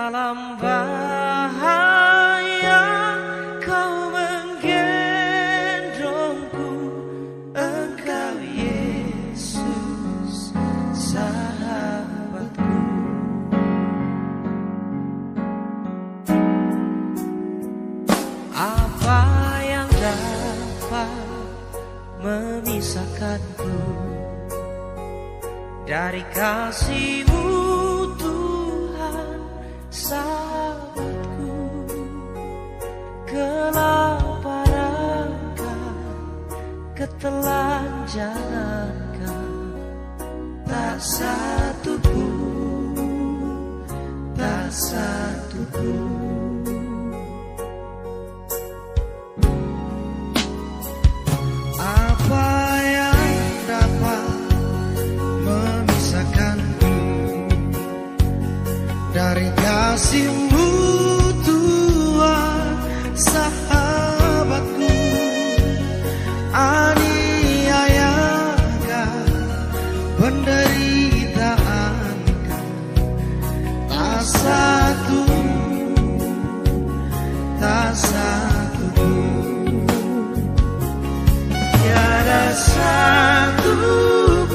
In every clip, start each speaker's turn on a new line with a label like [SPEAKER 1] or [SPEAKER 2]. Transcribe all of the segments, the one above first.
[SPEAKER 1] Dalam bahaya kau menggendongku, Engkau Yesus sahabatku. Apa yang dapat memisahkanku dari kasih-Mu Tuhan sahabatku? Kelaparan, ketelanjangan, tak satu pun, tak satu pun. Apa yang dapat memisahkanku dari kasih-Mu Tuhan sahabatku? Aniayakah, penderitaankan, tak satu, tak satu pun. Tiada satu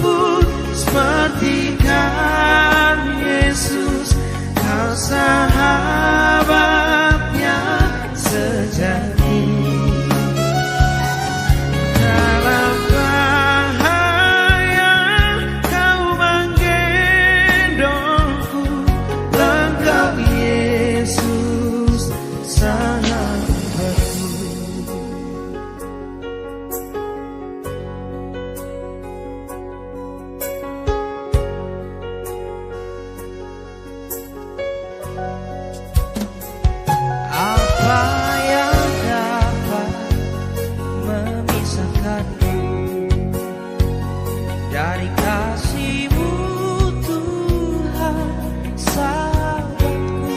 [SPEAKER 1] pun seperti Kau Yesus, Kau sahabatnya sejati. Dalam bahaya Kau menggendongku, Engkau Yesus sahabatku. Apa yang dapat memisahkanku dari kasih-Mu Tuhan sahabatku?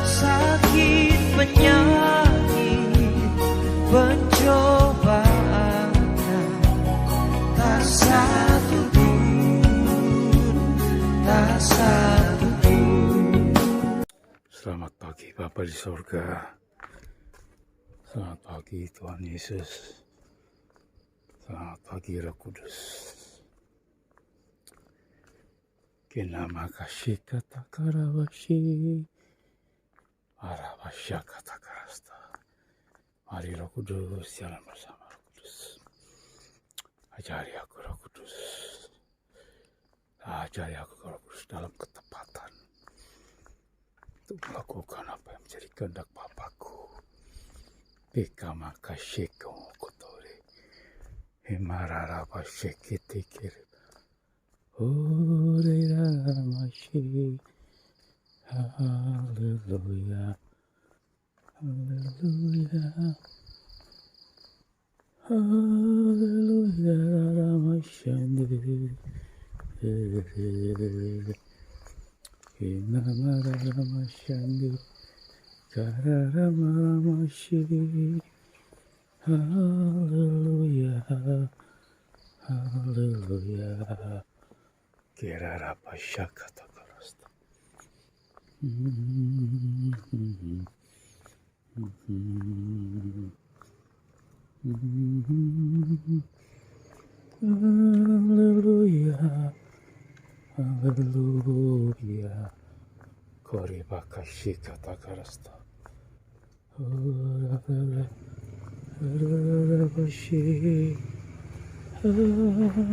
[SPEAKER 1] Sakit, penyakit, pencobaan, tak satu pun, tak satu pun.
[SPEAKER 2] Selamat pagi Bapa di sorga. Selamat pagi Tuhan Yesus. Selamat pagi Roh Kudus. Kenama kasih kata karawashi, arawasya kata karasta. Mari Roh Kudus jalan bersama Roh Kudus. Ajari aku Roh Kudus. Ajari aku Roh Kudus dalam ketepatan untuk melakukan apa yang menjadi kehendak Bapakku. Bekama kashiko kotori, himarara pashekiti kiri, orera mashi, hallelujah, hallelujah, hallelujah, ramashandi, Inamaramasyandi Kararamaramashi. Hallelujah, hallelujah. Kirarapasyakata karasta. Hallelujah, hallelujah. Kori bakashi kata karasta. Bashi. Hallelujah.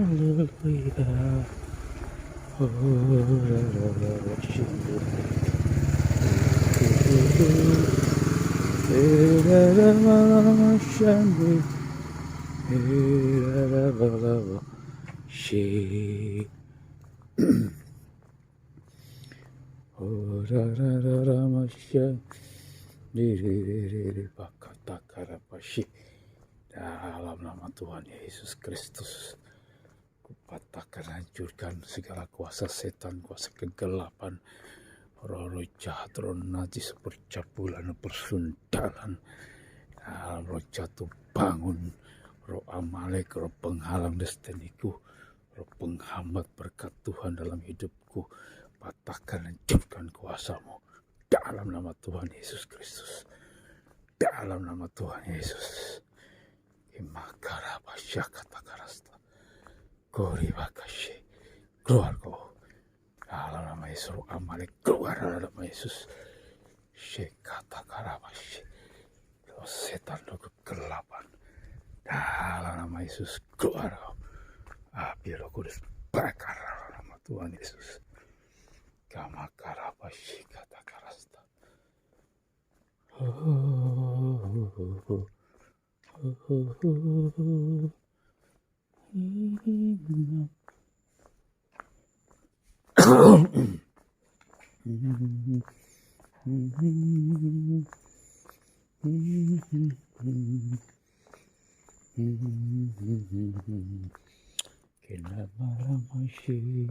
[SPEAKER 2] Dalam nama Tuhan Yesus Kristus, kupatahkan, hancurkan segala kuasa setan, kuasa kegelapan, roh-roh jahat, roh najis, percabulan, persundalan, roh jatuh bangun, roh Amalek, roh penghalang destiniku, roh penghambat berkat Tuhan dalam hidupku, patahkan, hancurkan kuasamu dalam nama Tuhan Yesus Kristus. Dalam nama Tuhan Yesus. Imakara basyakata karasta. Gori bakashi. Keluar kau. Dalam nama Yesus. Amalek keluar dalam nama Yesus. Shekata karabashi. Setan roh kegelapan. Dalam nama Yesus. Keluar kau. Api Roh Kudus bakar dalam nama Tuhan Yesus. Kamakara basyakata karasta. Kinamaramashi,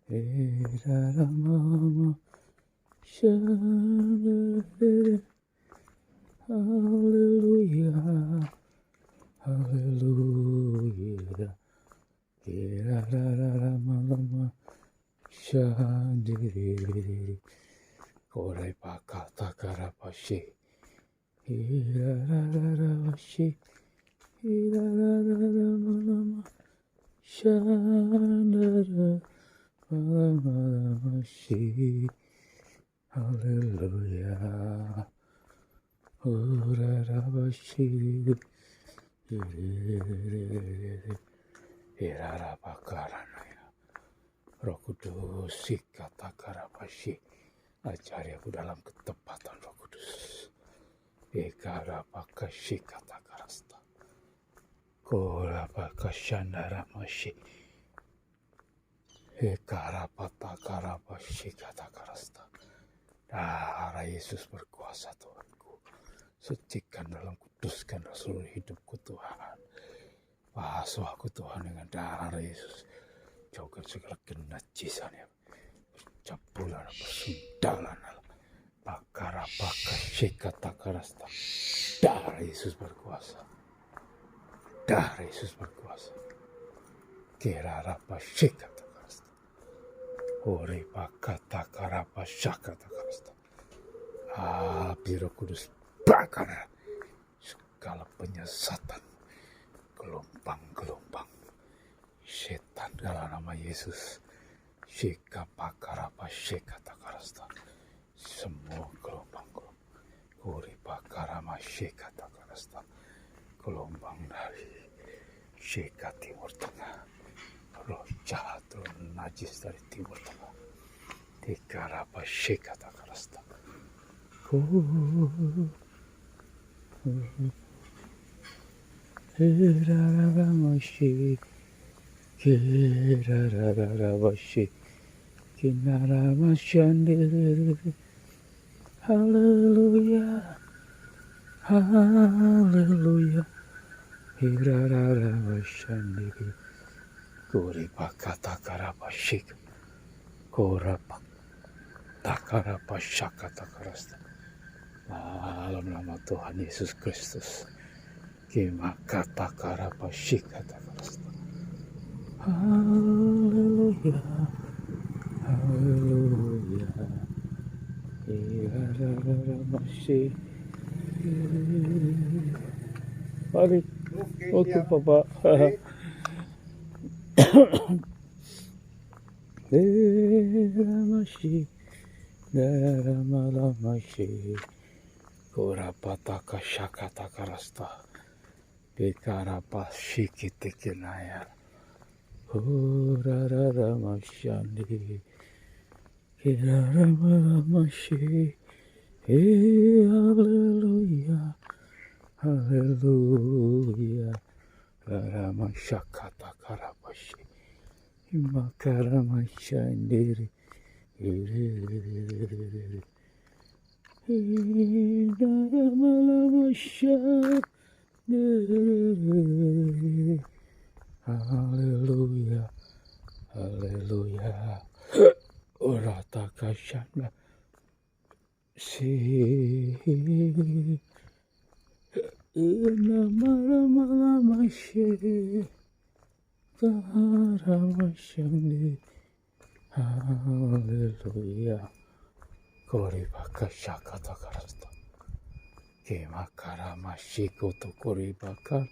[SPEAKER 2] eraramama, shalere, hallelujah, hallelujah, erararamama, shandere, kore pakata karapashi, erararashi, erararamama, shandere, Malamashi, hallelujah, Urarabashi, Irarabakaranaya, Roh Kudus, Sikata Karabashi, ajariaku dalam ketepatan Roh Kudus, Ikarabakashi kata karasta, Korabakashandaramashi, Ekarapata karabashi kata karasta. Darah Yesus berkuasa Tuhanku. Sucikan dalam kuduskan seluruh hidupku Tuhan. Basuh aku Tuhan dengan darah Yesus. Jauhkan segala kenajisan yang bercabulan, bersundalan. Bakarabakashi kata karasta. Darah Yesus berkuasa. Darah Yesus berkuasa. Kirarabashi kata karasta. Ore bakata karapa syakata karasta. Api Roh Kudus bakar segala penyesatan, gelombang-gelombang setan dalam nama Yesus. Shika bakarapa syakata karasta. Semua gelombang-gelombang. Ore bakarama syakata karasta. Gelombang dari Shika Timur Tengah. Roh jahat, roh najis dari Timur Tengah. Dikarapa syekata karasta. Kiraramashi, kirararabashi, kinaramashandere. Hallelujah, hallelujah, kiraramashandere. Kori bakata karabashik, korapa takarabashakata karasta. Dalam nama Tuhan Yesus Kristus, kimakata karabashikata karasta. Haleluya, haleluya, irararabashi. Balik, oke Papa. Deramashi, Daramalamashi, Kurapataka Shakata Karasta, Bekarapashi Kitikinaya, Urararamashandi, Kiraramamashi, Hallelujah, Hallelujah, Raramashakata Karapashi. Makaramashandiri, hallelujah, hallelujah, Uratakashana, si, Namaramalamashe, Karamashandi, Haleluya. Kori baka shakata karasta. Kemakara mashiko to kori baka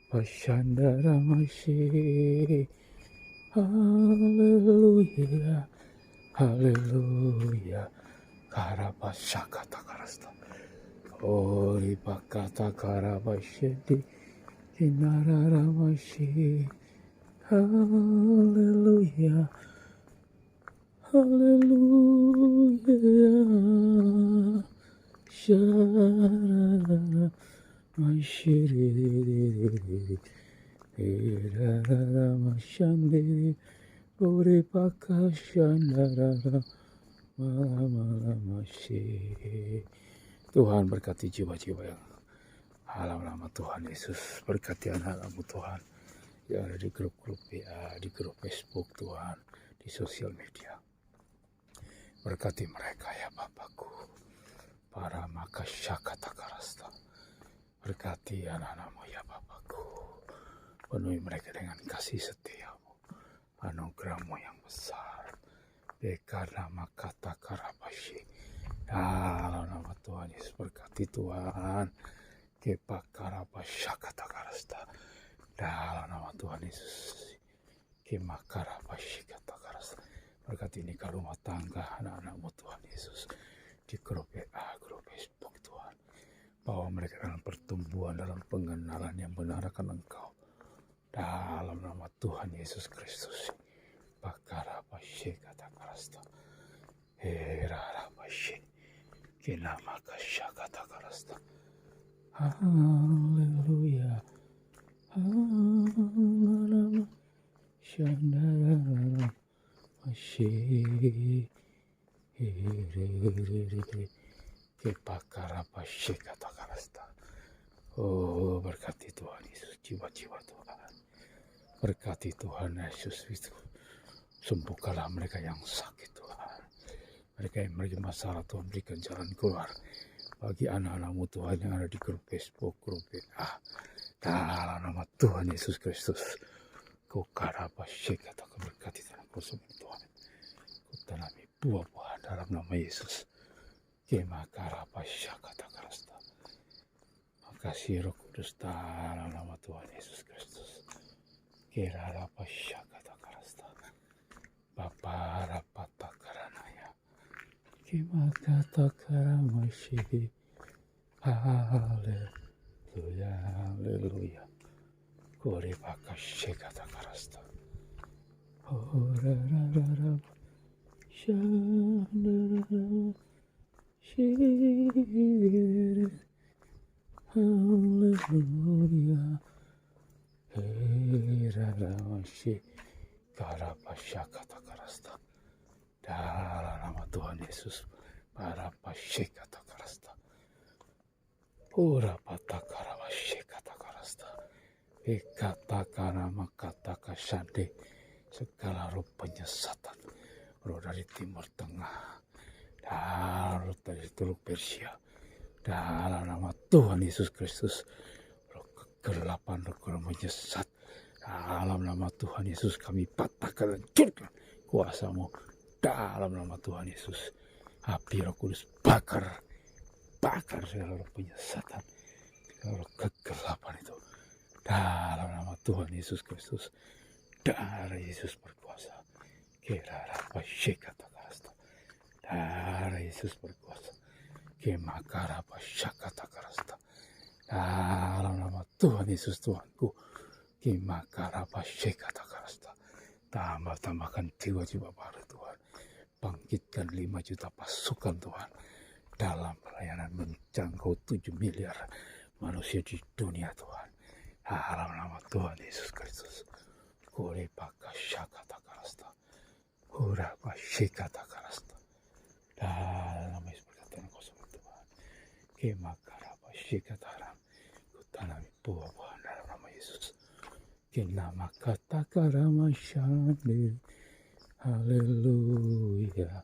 [SPEAKER 2] pashandara mashi. Haleluya. Haleluya. Karabashakata karasta. Kori bakata karabashedi. Kinarara mashi. Haleluya. Hallelujah. Sharara, my shiri, rara, my shandi, ore paka shandara, mala, masih. Tuhan berkati jiwa-jiwa yang alam nama Tuhan Yesus, berkati anak-anakmu Tuhan yang ada di grup-grup WA, di grup Facebook Tuhan, di sosial media. Berkati mereka ya Bapakku, para makasyakata karasta. Berkati anak-anakmu ya Bapakku, penuhi mereka dengan kasih setiamu, anugerahmu yang besar. Bekara makata karabashi. Dalam nama Tuhan Yesus berkati Tuhan, kepakarabasyakata karasta. Dalam nama Tuhan Yesus, kemakarabasyakata karasta. Berkati nikah rumah tangga anak-anakmu Tuhan Yesus, di grup WA, grup Facebook Tuhan. Bawa mereka dalam pertumbuhan, dalam pengenalan yang benar akan Engkau. Dalam nama Tuhan Yesus Kristus. Bakarabashe kata karasta. Herarabashe. Kinamakasya kata karasta. Haleluya. Haleluya. Shandara. Masih kepakarapashe kata karasta. Oh, berkati Tuhan Yesus jiwa-jiwa Tuhan. Berkati Tuhan Yesus itu. Sembuhkanlah mereka yang sakit Tuhan. Mereka yang memiliki masalah Tuhan, berikan jalan keluar bagi anak-anakmu Tuhan yang ada di grup Facebook, grup WA. Dalam nama Tuhan Yesus Kristus. Kau karapashe kata berkati Tuhan. Tuhan, ku tanami buah-buahan dalam nama Yesus. Kemakarapasyakata kata karasta. Makasih Roh Kudus dalam nama Tuhan Yesus Kristus. Kerarapasyakata kata karasta. Bapa rapata karanaya. Kemakata karamashi. Haleluya, haleluya. Kore bakashe kata karasta. Oh, rararara, shandarara, shiri, haleluya, heraramashi, karapasyakata karasta. Dalam nama Tuhan Yesus, parapasyakata karasta. Pura pata karapasyakata karasta. Ekata karama kata kasande. Segala roh penyesatan, roh dari timur tengah, dan roh dari Teluk Persia, dalam nama Tuhan Yesus Kristus, roh kegelapan, roh menyesat, dalam nama Tuhan Yesus kami patahkan dan hancurkan kuasamu, dalam nama Tuhan Yesus. Api Roh Kudus bakar segala roh penyesatan, segala roh kegelapan itu, dalam nama Tuhan Yesus Kristus. Darah Yesus berkuasa. Kerarapashe kata karasta. Darah Yesus berkuasa. Kemakarapasyakata kata karasta. Dalam nama Tuhan Yesus Tuhanku. Kemakarapasyakata kata karasta. Tambahkan jiwa-jiwa baru Tuhan. Bangkitkan 5 juta pasukan Tuhan. Dalam pelayanan menjangkau 7 miliar manusia di dunia Tuhan. Dalam nama Tuhan Yesus Kristus. Kore bakashakata karasta. Hura bashikata karasta. Dalam nama Yesus berkata kosong Tuhan. Kemakara bashikata haram. Kutanami buah-buahan dalam nama Yesus. Kenama kata karama shandi. Haleluya.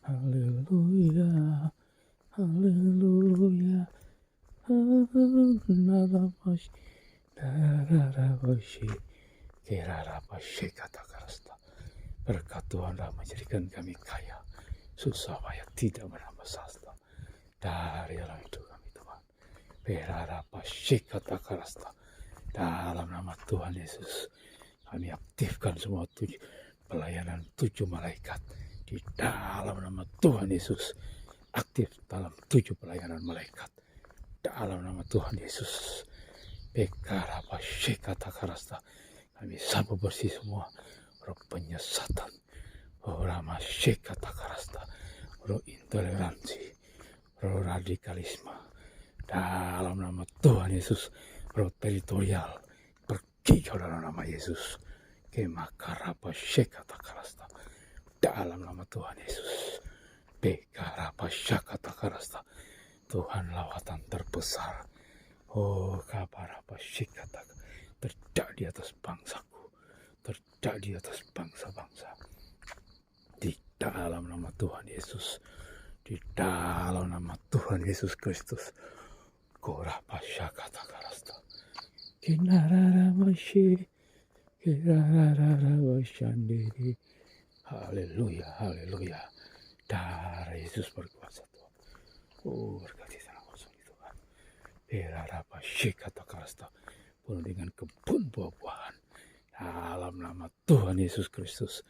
[SPEAKER 2] Haleluya. Haleluya. Haleluya. Dararabashi. Kerarapashe kata karasta. Berkat Tuhan telah menjadikan kami kaya, susah payah tidak menambah sasta. Dari dalam hidup kami Tuhan. Berharap kata karasta. Dalam nama Tuhan Yesus, kami aktifkan semua pelayanan 7 malaikat. Di dalam nama Tuhan Yesus, aktif dalam 7 pelayanan malaikat. Dalam nama Tuhan Yesus, Bekarapa kata karasta. Kami sapu bersih semua roh penyesatan, roh rama kata karasta, roh intoleransi, roh radikalisme. Dalam nama Tuhan Yesus, roh teritorial, pergi ke dalam nama Yesus. Kemakarapa kata karasta. Dalam nama Tuhan Yesus, Bekarapa kata karasta. Tuhan lawatan terbesar, oh kabarapa kata terjadi atas bangsaku, terjadi atas bangsa-bangsa. Di dalam nama Tuhan Yesus, di dalam nama Tuhan Yesus Kristus, Korapa kata karasta. Kinarara masih, kinarara masyandiri. Haleluya, haleluya. Darah Yesus berkuasa Tuhan. Oh berkati tanah kosong Tuhan. Berharap kata karasta. Penuh dengan kebun buah-buahan. Dalam nama Tuhan Yesus Kristus.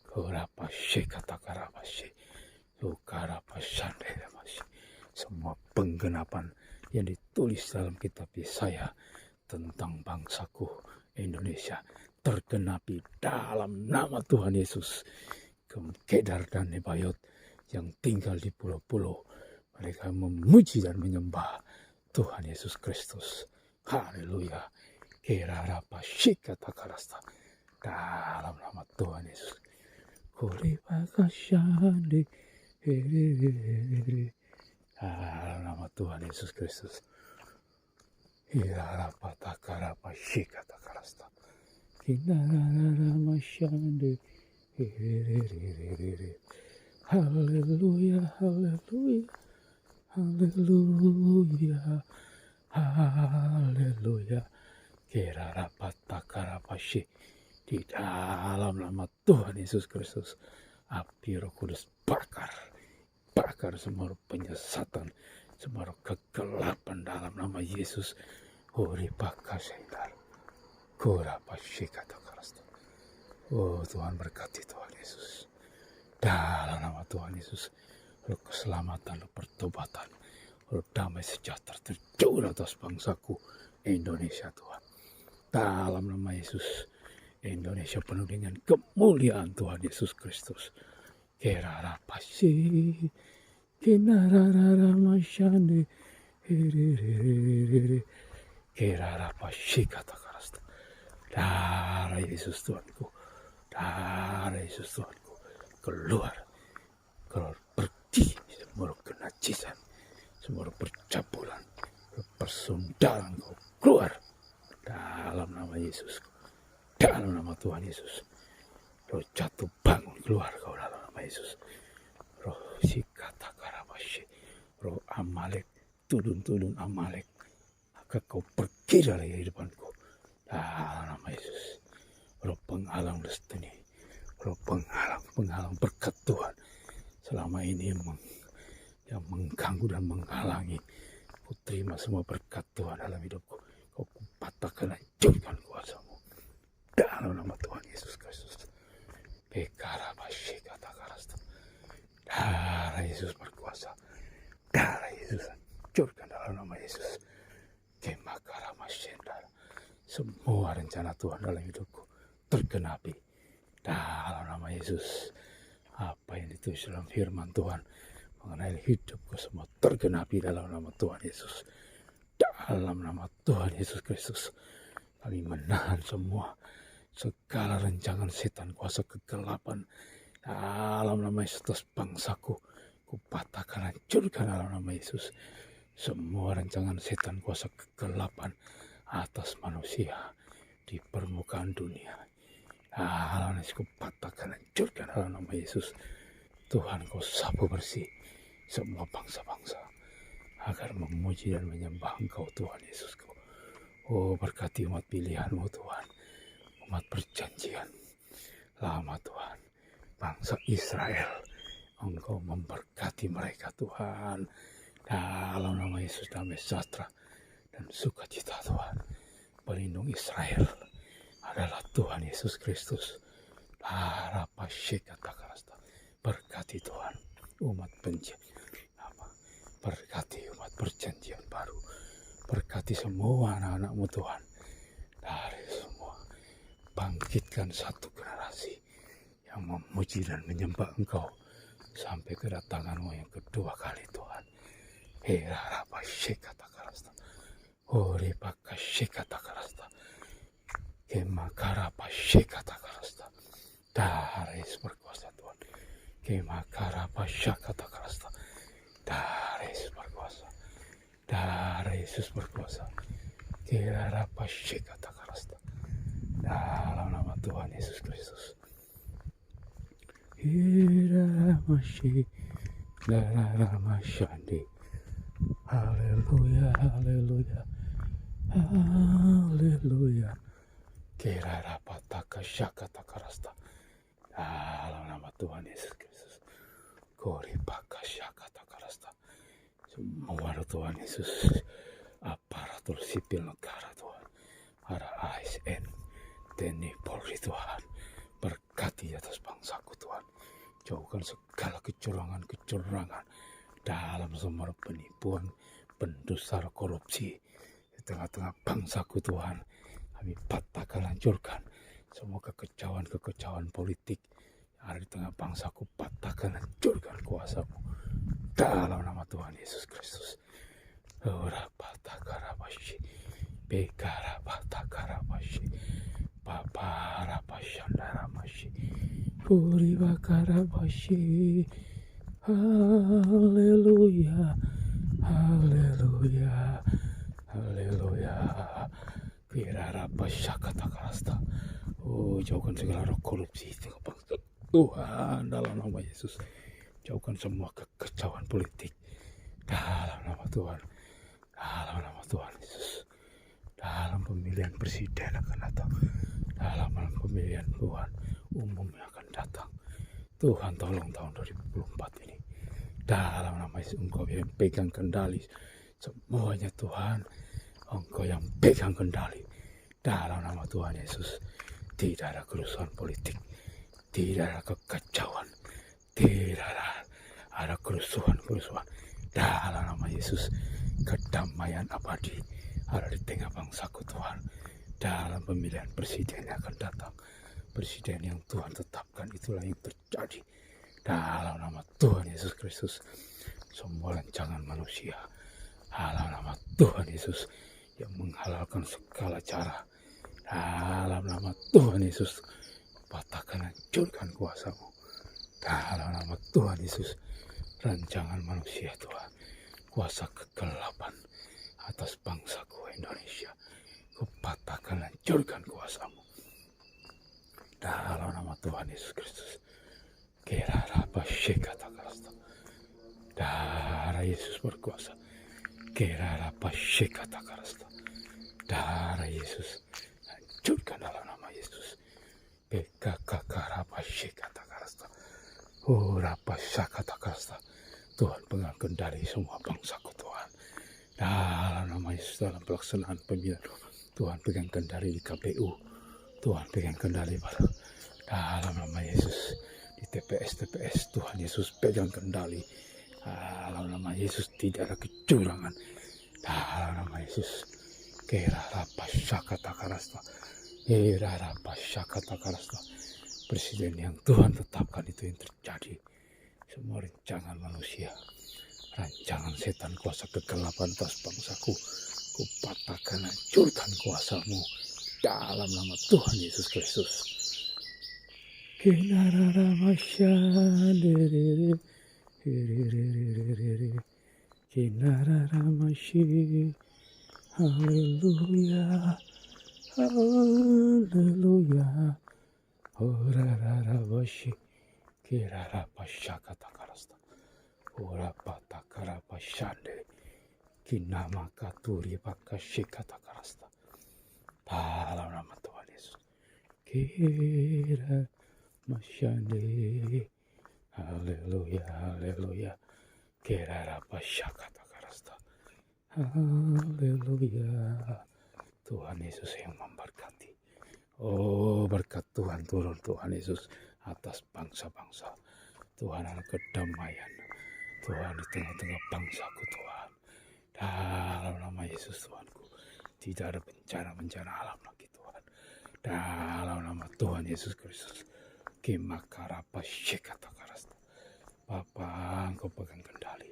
[SPEAKER 2] Korapa kata karabashe. Lukarapa masih. Semua penggenapan yang ditulis dalam kitab Yesaya tentang bangsaku Indonesia tergenapi dalam nama Tuhan Yesus. Kedar dan Nebayot yang tinggal di pulau-pulau, mereka memuji dan menyembah Tuhan Yesus Kristus. Haleluya. Kerarapa kata karasta. Dalam nama Tuhan Yesus. Kulipakasyande. Dalam nama Tuhan Yesus Kristus. Hirarapa takarapa kata karasta. Kinarara masyande. Haleluya, haleluya, haleluya, haleluya. Kerarapata karapashi. Di dalam nama Tuhan Yesus Kristus, api Roh Kudus bakar semua penyesatan, semua kegelapan dalam nama Yesus. Uripaka sendal, kurapashi kata karasta. Oh Tuhan berkati Tuhan Yesus. Dalam nama Tuhan Yesus, roh keselamatan, roh pertobatan, roh damai sejahtera terjun atas bangsaku Indonesia Tuhan. Dalam nama Yesus, Indonesia penuh dengan kemuliaan Tuhan Yesus Kristus. Kerarapasi, kinarara masyande, kerarapasi kata karasta. Darah Yesus Tuhanku, darah Yesus Tuhanku, keluar pergi semua kenajisan, semua percabulan, persundaran kau keluar dalam nama Yesus, dalam nama Tuhan Yesus. Roh jatuh bangun keluar kau dalam nama Yesus. Roh sikata karabashi, roh Amalek, tudun Amalek, maka kau pergi dari kehidupanku dalam nama Yesus. Roh penghalang destiny, roh penghalang berkat Tuhan selama ini yang mengganggu dan menghalangi ku terima semua berkat Tuhan dalam hidupku. Kau patahkan, hancurkan kuasamu dalam nama Tuhan Yesus Kristus. Bekarabashi kata karasta. Darah Yesus berkuasa, darah Yesus hancurkan dalam nama Yesus. Kemakaramashendar. Semua rencana Tuhan dalam hidupku tergenapi dalam nama Yesus. Apa yang ditulis dalam firman Tuhan mengenai hidupku semua tergenapi dalam nama Tuhan Yesus. Dalam nama Tuhan Yesus Kristus, kami menahan semua segala rencangan setan, kuasa kegelapan dalam nama Yesus atas bangsaku. Kupatahkan, hancurkan dalam nama Yesus semua rancangan setan, kuasa kegelapan atas manusia di permukaan dunia. Dalam Yesus kupatahkan, hancurkan dalam nama Yesus. Tuhan, kau sapu bersih semua bangsa-bangsa agar memuji dan menyembah Engkau Tuhan Yesus. Oh, berkati umat pilihan-Mu Tuhan, umat perjanjian lama Tuhan. bangsa Israel. Engkau memberkati mereka Tuhan. Dalam nama Yesus damai sejahtera dan sukacita Tuhan. Pelindung Israel adalah Tuhan Yesus Kristus. Berkati Tuhan umat berkati umat perjanjian baru. Berkati semua anak-anakmu Tuhan. Dari semua bangkitkan satu generasi yang memuji dan menyembah Engkau sampai kedatanganmu yang kedua kali Tuhan. Darah Yesus berkuasa Tuhan. Darah Yesus berkuasa. Darah Yesus berkuasa. Dalam nama Tuhan Yesus Kristus. Haleluya, haleluya, haleluya. Dalam nama Tuhan Yesus Kristus. Semua Tuhan Yesus, aparatur sipil negara Tuhan, ada ASN, TNI, Polri Tuhan, berkati atas bangsaku Tuhan. Jauhkan segala kecurangan-kecurangan dalam semua penipuan, pendusta, korupsi di tengah-tengah bangsaku Tuhan. Kami patahkan, hancurkan semua kekecauan politik yang ada di tengah bangsaku. Patahkan, hancurkan kuasa-Mu dalam nama Tuhan Yesus Kristus. Rapatagarabashi, Bekarapatagarabashi, Paparapashandaramashi, Puribakarabashi. Haleluya, haleluya, haleluya. Kirarapashakatakarasta. Oh, jauhkan segala roh korupsi tengah bangsa Tuhan dalam nama Yesus. Jauhkan semua kekacauan politik dalam nama Tuhan. Dalam nama Tuhan Yesus. Dalam pemilihan presiden akan datang. Dalam pemilihan Tuhan umum yang akan datang. Tuhan tolong tahun 2024 ini. Dalam nama Yesus Engkau yang pegang kendali semuanya Tuhan. Engkau yang pegang kendali. Dalam nama Tuhan Yesus. Tidak ada kerusuhan politik. Tidak ada kekacauan. Tidak ada kerusuhan. Dalam nama Yesus. Kedamaian abadi ada di tengah bangsaku Tuhan. Dalam pemilihan presiden yang akan datang. Presiden yang Tuhan tetapkan itulah yang terjadi. Dalam nama Tuhan Yesus Kristus. Semua rancangan manusia. Dalam nama Tuhan Yesus yang menghalalkan segala cara. Dalam nama Tuhan Yesus. Patahkan, hancurkan kuasa-Mu. Dalam nama Tuhan Yesus. Rancangan manusia Tuhan. Kuasa kegelapan atas bangsaku Indonesia. Kupatahkan, hancurkan kuasa-Mu. Dalam nama Tuhan Yesus Kristus. Kerarapashekatakarasta. Darah Yesus berkuasa. Kerarapashekatakarasta. Darah Yesus. Hancurkan dalam nama Yesus. Pekakakarapashekatakarasta. Urapashakatakarasta. Tuhan pegang kendali semua bangsaku Tuhan. Dalam nama Yesus dalam pelaksanaan pemilihan. Tuhan pegang kendali di KPU. Tuhan pegang kendali pada dalam nama Yesus. Di TPS Tuhan Yesus pegang kendali. Dalam nama Yesus tidak ada kecurangan. Dalam nama Yesus. Kerarapashakatakarasta. Kerarapashakatakarasta. Presiden yang Tuhan tetapkan itu yang terjadi. Semua rancangan manusia, rancangan setan kuasa kegelapan atas bangsaku, kupatahkan, hancurkan kuasa-Mu dalam nama Tuhan Yesus Kristus. Haleluya, haleluya, orararabashi. Kirarapashakatakarasta. Urapatakarapashande. Kinamakaturi bakashikatakarasta. Dalam nama Tuhan Yesus. Masyande. Haleluya, haleluya. Kerarapa syakata karasta. Haleluya. Tuhan Yesus yang memberkati. Oh, berkat Tuhan turun, Tuhan Yesus atas bangsa-bangsa. Tuhan anak kedamaian. Tuhan di tengah-tengah bangsaku, Tuhan. Dalam nama Yesus Tuhanku. Tidak ada bencana-bencana alam lagi, Tuhan. Dalam nama Tuhan Yesus Kristus. Kimakarapa syekata karasta. Bapa, Engkau pegang kendali.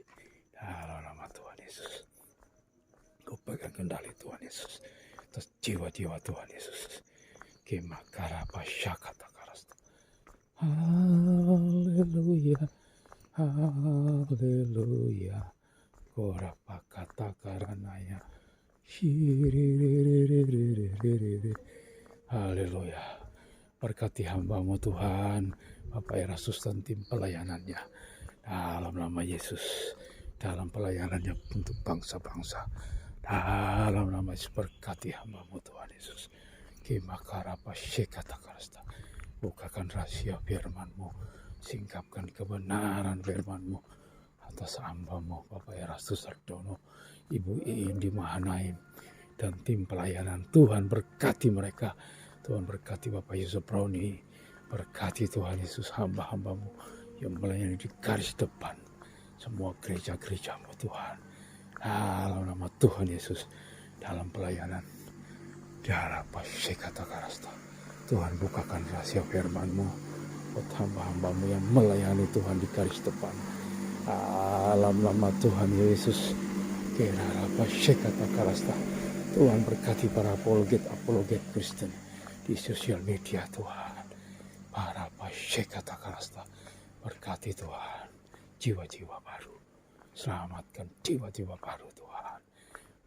[SPEAKER 2] Dalam nama Tuhan Yesus. Engkau pegang kendali, Tuhan Yesus. Atas jiwa-jiwa Tuhan Yesus. Kimakarapa syakata karasta. Haleluya. Haleluya. Korapa kata karanaya. Haleluya. Berkati hamba-Mu Tuhan, Bapak Erastus dan tim pelayanannya. Dalam nama Yesus, dalam pelayanannya untuk bangsa-bangsa. Dalam nama Yesus, berkati hamba-Mu Tuhan Yesus. Kimakarapa syekata karasta. Bukakan rahasia firman-Mu, singkapkan kebenaran firman-Mu atas hamba-Mu Bapak Erastus Sardono, Ibu Iin di Mahanaim, dan tim pelayanan. Tuhan berkati mereka. Tuhan berkati Bapak Yusuf Browni. Berkati Tuhan Yesus hamba-hamba-Mu yang melayani di garis depan. Semua gereja-gereja-Mu Tuhan. Dalam nama Tuhan Yesus. Dalam pelayanan. Darapa syekata karasta. Tuhan bukakan rahasia firman-Mu buat hamba-hamba-Mu yang melayani Tuhan di garis depan. Dalam nama Tuhan Yesus. Darapa syekata karasta. Tuhan berkati para apologet Kristen di sosial media Tuhan. Para syekata karasta. Berkati Tuhan jiwa-jiwa baru. Selamatkan jiwa-jiwa baru Tuhan.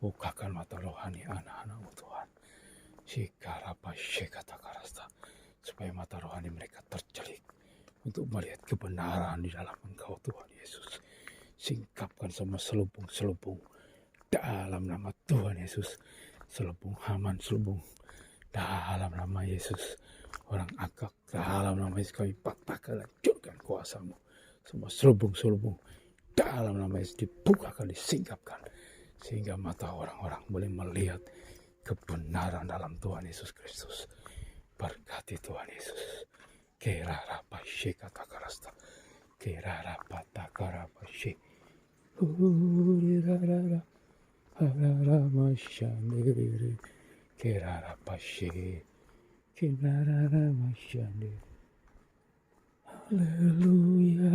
[SPEAKER 2] Bukakan mata rohani anak-anak-Mu Tuhan. Sikarapa syekata karasta. Supaya mata rohani mereka tercelik untuk melihat kebenaran di dalam Engkau Tuhan Yesus. Singkapkan semua selubung-selubung dalam nama Tuhan Yesus. Selubung Haman, selubung dalam nama Yesus. Orang Agag dalam nama Yesus kami patahkan, hancurkan kuasa-Mu. Semua selubung-selubung dalam nama Yesus dibukakan, disingkapkan. Sehingga mata orang-orang boleh melihat kebenaran dalam Tuhan Yesus Kristus. Berkati Tuhan Yesus. Kerarapa syekata karasta. Kerarapa takarapa syek. Hurirarara. Hararama shandere. Kerarapa syek. Kerarama shandere. Haleluya.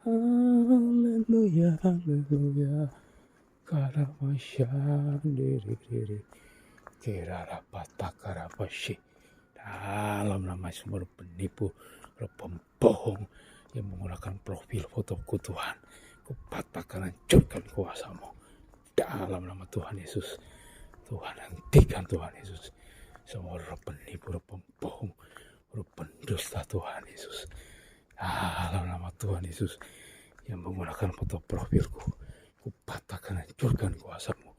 [SPEAKER 2] Haleluya. Haleluya. Karama shandere. Kerarapa takarapa syek. Dalam nama semua penipu, pembohong yang menggunakan profil fotoku Tuhan, kupatahkan, hancurkan kuasa-Mu dalam nama Tuhan Yesus. Tuhan hentikan Tuhan Yesus semua roh penipu, roh pembohong, roh pendusta Tuhan Yesus. Dalam nama Tuhan Yesus yang menggunakan foto profilku, kupatahkan, hancurkan kuasa-Mu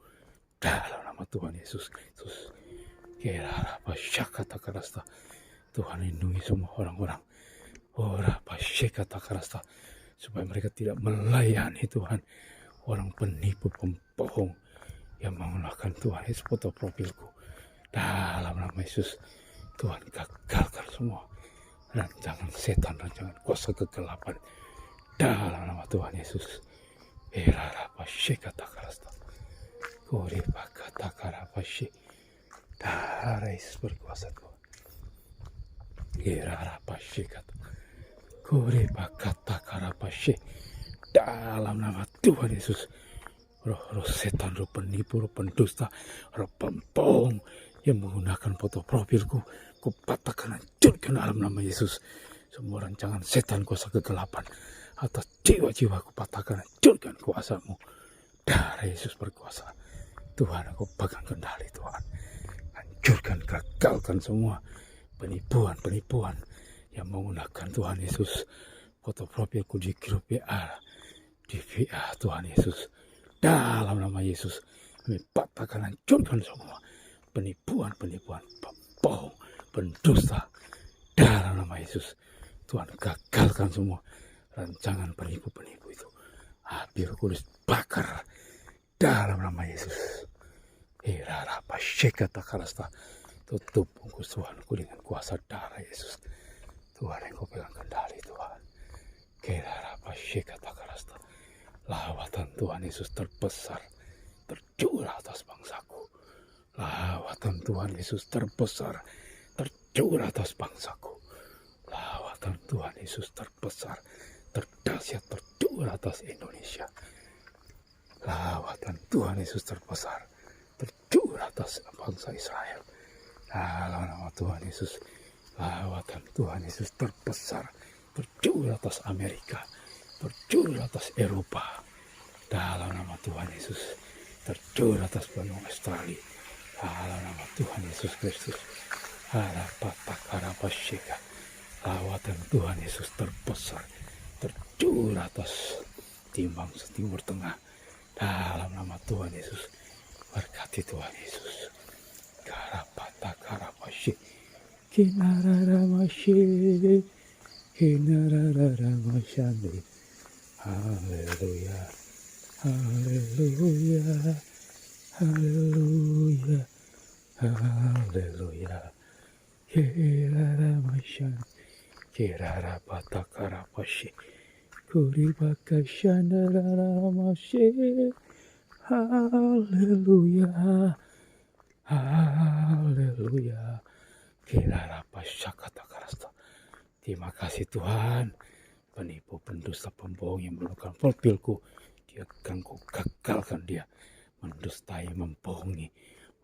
[SPEAKER 2] dalam nama Tuhan Yesus Kristus. Kerarapa syakata karasta. Tuhan lindungi semua orang-orang. Orapa syakata karasta. Supaya mereka tidak melayani Tuhan orang penipu, pembohong yang menggunakan Tuhan Yesus foto profilku. Dalam nama Yesus, Tuhan gagalkan semua rancangan setan, rancangan kuasa kegelapan. Dalam nama Tuhan Yesus. Kerarapa syakata karasta. Koripa kata karapa syakata. Darah Yesus berkuasa Tuhan. Gerarapa syekata. Koreba kata karapa syek. Dalam nama Tuhan Yesus. Roh-roh setan, roh penipu, roh pendusta, roh pembohong yang menggunakan foto profilku, kupatahkan, hancurkan dalam nama Yesus. Semua rancangan setan kuasa kegelapan atas jiwa-jiwa kupatahkan, hancurkan kuasa-Mu. Darah Yesus berkuasa. Tuhan, aku pegang kendali Tuhan. Hancurkan, gagalkan semua penipuan-penipuan yang menggunakan Tuhan Yesus. Foto profilku di grup WA, di VA Tuhan Yesus. Dalam nama Yesus, kami patahkan, hancurkan semua penipuan-penipuan, pembohong, pendusta. dalam nama Yesus. Tuhan gagalkan semua rancangan penipu-penipu itu. Api Roh Kudus bakar dalam nama Yesus. Hirarapa syekata karasta. Tutup bungkus Tuhanku dengan kuasa darah Yesus. Tuhan yang kau pegang kendali Tuhan. Hirarapa syekata karasta. Lawatan Tuhan Yesus terbesar tercurah atas bangsaku. Lawatan Tuhan Yesus terbesar tercurah atas bangsaku. Lawatan Tuhan Yesus terbesar terdahsyat tercurah atas Indonesia. Lawatan Tuhan Yesus terbesar tercurah atas bangsa Israel. Dalam nama Tuhan Yesus. Lawatan Tuhan Yesus terbesar tercurah atas Amerika, tercurah atas Eropa. Dalam nama Tuhan Yesus tercurah atas benua Australia. Dalam nama Tuhan Yesus Kristus. Harapatakarapasyika. Lawatan Tuhan Yesus terbesar tercurah atas timbang Timur Tengah. Dalam nama Tuhan Yesus. Berkati Tuhan Yesus. Karapatakarapasyik. Kinararamasyi. Kinarararamasyi. Haleluya. Haleluya. Haleluya. Haleluya. Kiraramasyan. Kirarapatakarapasyik. Kuribakasyanararamasyi. Haleluya. Haleluya. Kirarapasyakatakarasta. Terima kasih Tuhan. Penipu, pendusta, pembohong yang melakukan profilku, dia akan ku gagalkan dia. Mendustai, membohongi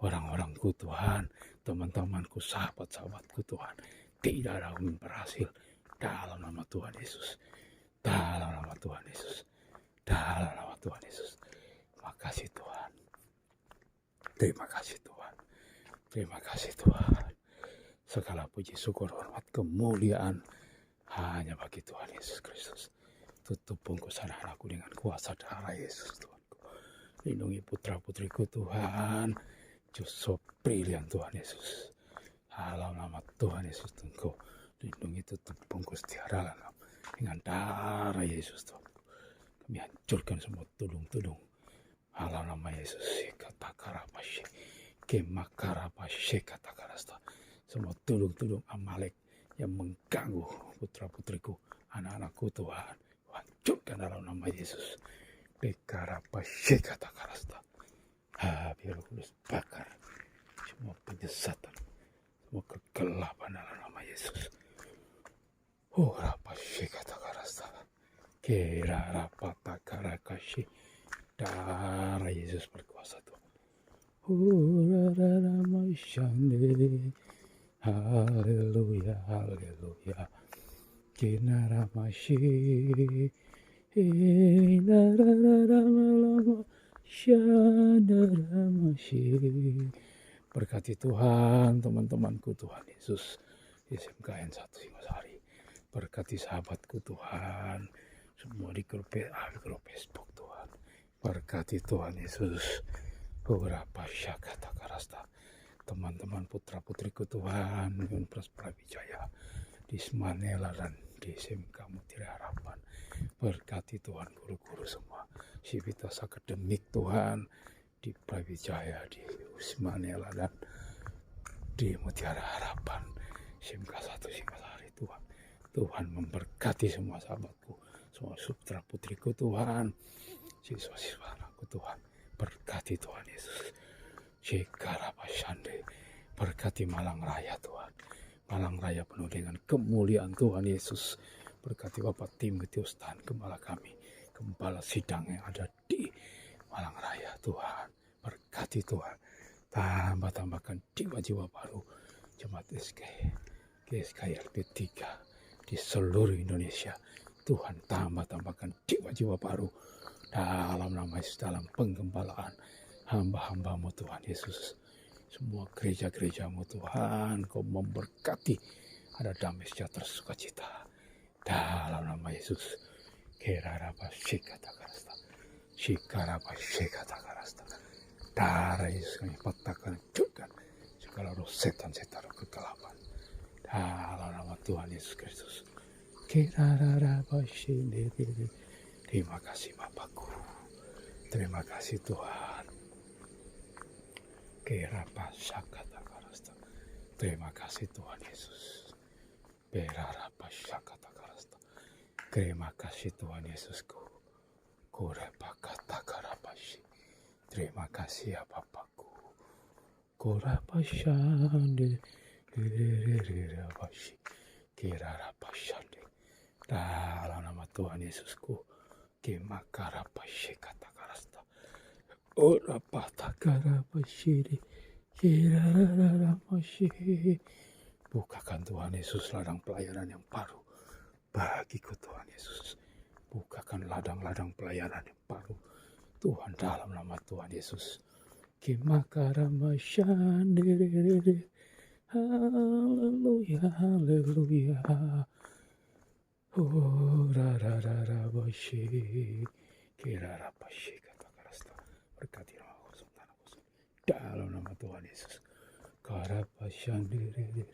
[SPEAKER 2] orang-orangku Tuhan, teman-temanku, sahabat-sahabatku Tuhan. Tidak ada yang berhasil dalam nama Tuhan Yesus. Dalam nama Tuhan Yesus. Dalam nama Tuhan Yesus. Terima kasih Tuhan. Terima kasih Tuhan. Terima kasih Tuhan. Segala puji, syukur, hormat, kemuliaan hanya bagi Tuhan Yesus Kristus. Tutup bungkus anak-anakku dengan kuasa darah Yesus Tuhanku. Lindungi putra-putriku Tuhan. Joseph brilian Tuhan Yesus. Dalam nama Tuhan Yesus Tuhanku. Lindungi tutup bungkus tiara dengan darah Yesus Tuhanku. Kami hancurkan semua tudung-tudung. Dalam nama Yesus. Katakarapasye. Kemakarapasye katakarasta. Semua tudung-tudung Amalek yang mengganggu putra-putriku, anak-anakku Tuhan. Hancurkan dalam nama Yesus. Bekarapasye katakarasta. Biar Roh Kudus bakar semua penyesatan, semua kegelapan dalam nama Yesus. Rapasye katakarasta. Kirarapatakarakashi. Darah Yesus berkuasa Tuhan. Huraramasyande. Haleluya, haleluya. Kinaramasyi. Hinarararamalamasyandaramasyi. Berkati Tuhan, teman-temanku Tuhan Yesus. SMKN 1 Singosari. Berkati sahabatku Tuhan. Semua di grup Facebook Tuhan. Berkati Tuhan Yesus. Beberapa syakata karasta. Teman-teman putra-putriku Tuhan, Universitas Brawijaya, di Semanela dan di SMK Mutiara Harapan. Berkati Tuhan guru-guru semua, sivitas akademik Tuhan, di Brawijaya, di Semanela dan di Mutiara Harapan, SMK 1 Singosari Tuhan. Tuhan memberkati semua sahabatku, semua putra-putriku Tuhan, siswa-siswa anakku Tuhan. Berkati Tuhan Yesus. Shekarapashande. Berkati Malang Raya Tuhan. Malang Raya penuh dengan kemuliaan Tuhan Yesus. Berkati Bapak Timotius dan Gembala kami, Gembala sidang yang ada di Malang Raya Tuhan. Berkati Tuhan. Tambahkan jiwa-jiwa baru Jemaat GSKI 3 di seluruh Indonesia. Tuhan tambahkan jiwa-jiwa baru dalam nama Yesus, dalam penggembalaan hamba-hambamu Tuhan Yesus. Semua gereja-gerejamu Tuhan, Kau memberkati, ada damai sejahtera sukacita dalam nama Yesus. Kerarabashikatakarasta, shikarabashikatakarasta. Darah Yesus kami patahkan, hancurkan segala roh setan-setan, roh kegelapan Dalam nama Tuhan Yesus Kristus. Kirararabashindiri. Terima kasih Bapakku. Terima kasih Tuhan. Kirapashakatakarasta. Terima kasih Tuhan Yesus. Berarapashakatakarasta. Terima kasih Tuhan Yesusku. Kurapakatakarapashi. Terima kasih ya Bapakku. Kurapashande. Kirarapashi. Kirarapashande. Dalam nama Tuhan Yesusku. Kimakarapashi katakarasta. Ora patakarapashiri. Kirararapashi. Bukakan Tuhan Yesus ladang pelayanan yang baru bagiku Tuhan Yesus. Bukakan ladang-ladang pelayanan yang baru Tuhan dalam nama Tuhan Yesus. Kimakaramashandere. Haleluya, haleluya. Oh, rarararabashi. Kirarapashi katakarasta. Berkati nama kosong tanah kosong. Dalam nama Tuhan Yesus. Karapashandere.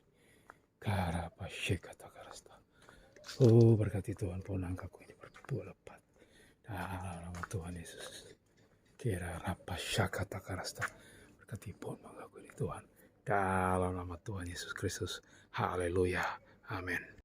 [SPEAKER 2] Karapashi katakarasta. Oh, berkati Tuhan punangkaku ini berdua lepat. Dalam nama Tuhan Yesus. Kirarapashakatakarasta. Berkati punangkaku ini Tuhan. Dalam nama Tuhan Yesus Kristus. Haleluya. Amin.